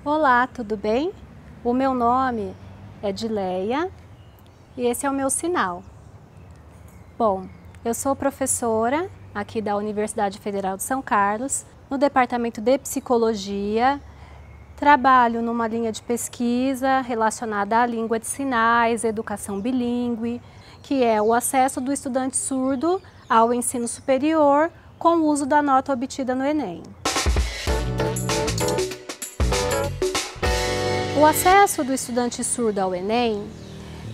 Olá, tudo bem? O meu nome é Dileia e esse é o meu sinal. Bom, eu sou professora aqui da Universidade Federal de São Carlos, no Departamento de Psicologia. Trabalho numa linha de pesquisa relacionada à língua de sinais, educação bilíngue, que é o acesso do estudante surdo ao ensino superior com o uso da nota obtida no Enem. O acesso do estudante surdo ao Enem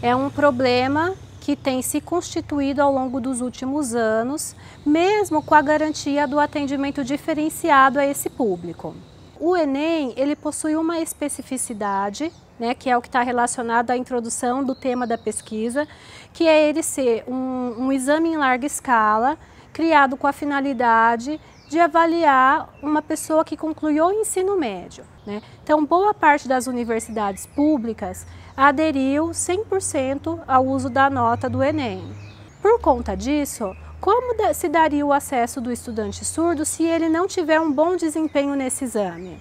é um problema que tem se constituído ao longo dos últimos anos, mesmo com a garantia do atendimento diferenciado a esse público. O Enem, ele possui uma especificidade, que é o que está relacionado à introdução do tema da pesquisa, que é ele ser um exame em larga escala, criado com a finalidade de avaliar uma pessoa que concluiu o ensino médio. Então, boa parte das universidades públicas aderiu 100% ao uso da nota do Enem. Por conta disso, como se daria o acesso do estudante surdo se ele não tiver um bom desempenho nesse exame?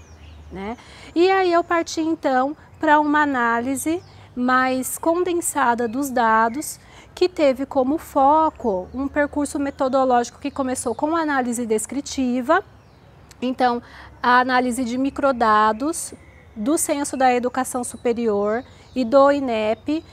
E aí eu parti então para uma análise mais condensada dos dados, que teve como foco um percurso metodológico que começou com a análise descritiva, então a análise de microdados do Censo da Educação Superior e do INEP,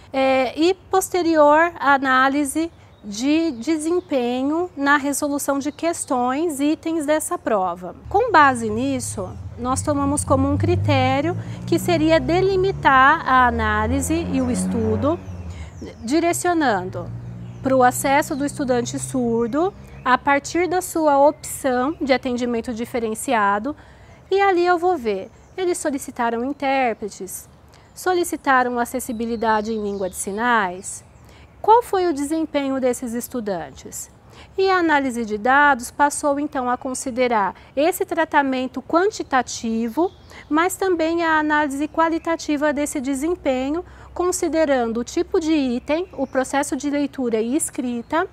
e posterior a análise de desempenho na resolução de questões, itens dessa prova. Com base nisso, nós tomamos como um critério que seria delimitar a análise e o estudo, direcionando para o acesso do estudante surdo a partir da sua opção de atendimento diferenciado, e ali eu vou ver, eles solicitaram intérpretes, solicitaram acessibilidade em língua de sinais, qual foi o desempenho desses estudantes? E a análise de dados passou então a considerar esse tratamento quantitativo, mas também a análise qualitativa desse desempenho, considerando o tipo de item, o processo de leitura e escrita,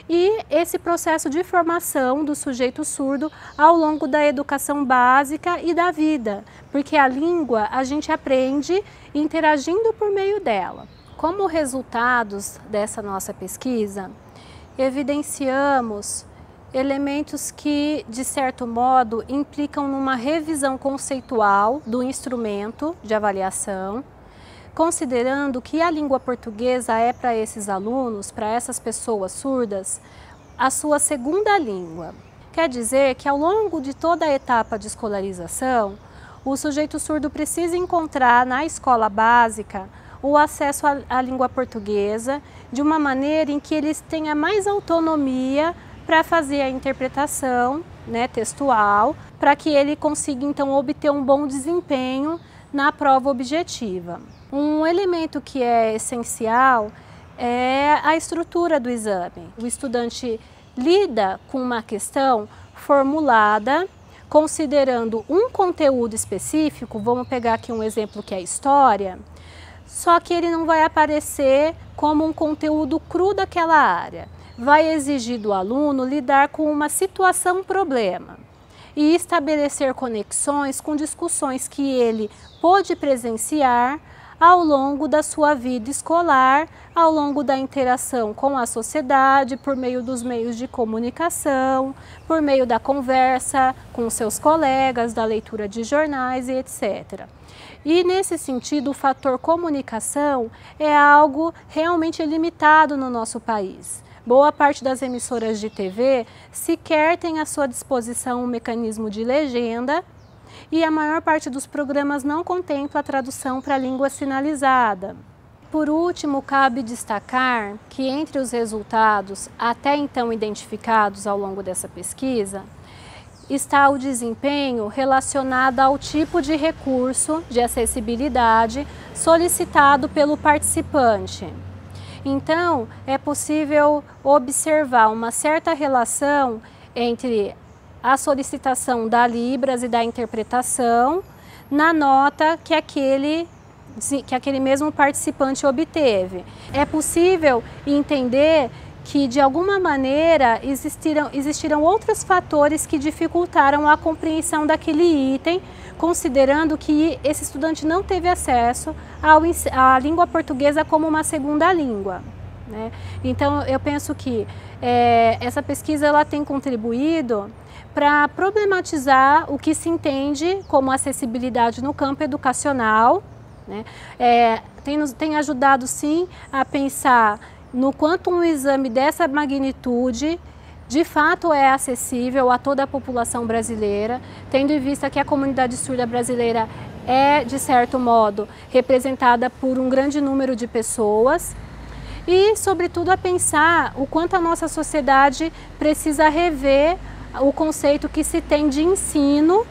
e esse processo de formação do sujeito surdo ao longo da educação básica e da vida, porque a língua a gente aprende interagindo por meio dela. Como resultados dessa nossa pesquisa, evidenciamos elementos que, de certo modo, implicam numa revisão conceitual do instrumento de avaliação, considerando que a língua portuguesa é para esses alunos, para essas pessoas surdas, a sua segunda língua. Quer dizer que ao longo de toda a etapa de escolarização, o sujeito surdo precisa encontrar na escola básica o acesso à língua portuguesa de uma maneira em que eles tenham mais autonomia para fazer a interpretação textual, para que ele consiga então obter um bom desempenho na prova objetiva. Um elemento que é essencial é a estrutura do exame. O estudante lida com uma questão formulada, considerando um conteúdo específico, vamos pegar aqui um exemplo que é a história, só que ele não vai aparecer como um conteúdo cru daquela área. Vai exigir do aluno lidar com uma situação-problema e estabelecer conexões com discussões que ele pôde presenciar ao longo da sua vida escolar, ao longo da interação com a sociedade, por meio dos meios de comunicação, por meio da conversa com seus colegas, da leitura de jornais e etc. E nesse sentido, o fator comunicação é algo realmente limitado no nosso país. Boa parte das emissoras de TV sequer tem à sua disposição um mecanismo de legenda, e a maior parte dos programas não contempla a tradução para a língua sinalizada. Por último, cabe destacar que entre os resultados até então identificados ao longo dessa pesquisa, está o desempenho relacionado ao tipo de recurso de acessibilidade solicitado pelo participante. Então, é possível observar uma certa relação entre a solicitação da Libras e da interpretação na nota que aquele mesmo participante obteve. É possível entender que de alguma maneira existiram outros fatores que dificultaram a compreensão daquele item, considerando que esse estudante não teve acesso à língua portuguesa como uma segunda língua, né? Então eu penso que essa pesquisa ela tem contribuído para problematizar o que se entende como acessibilidade no campo educacional, né? Tem ajudado sim a pensar no quanto um exame dessa magnitude de fato é acessível a toda a população brasileira, tendo em vista que a comunidade surda brasileira é, de certo modo, representada por um grande número de pessoas e, sobretudo, a pensar o quanto a nossa sociedade precisa rever o conceito que se tem de ensino,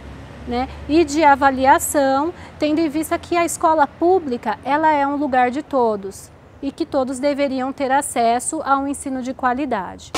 né, e de avaliação, tendo em vista que a escola pública ela é um lugar de todos e que todos deveriam ter acesso a um ensino de qualidade.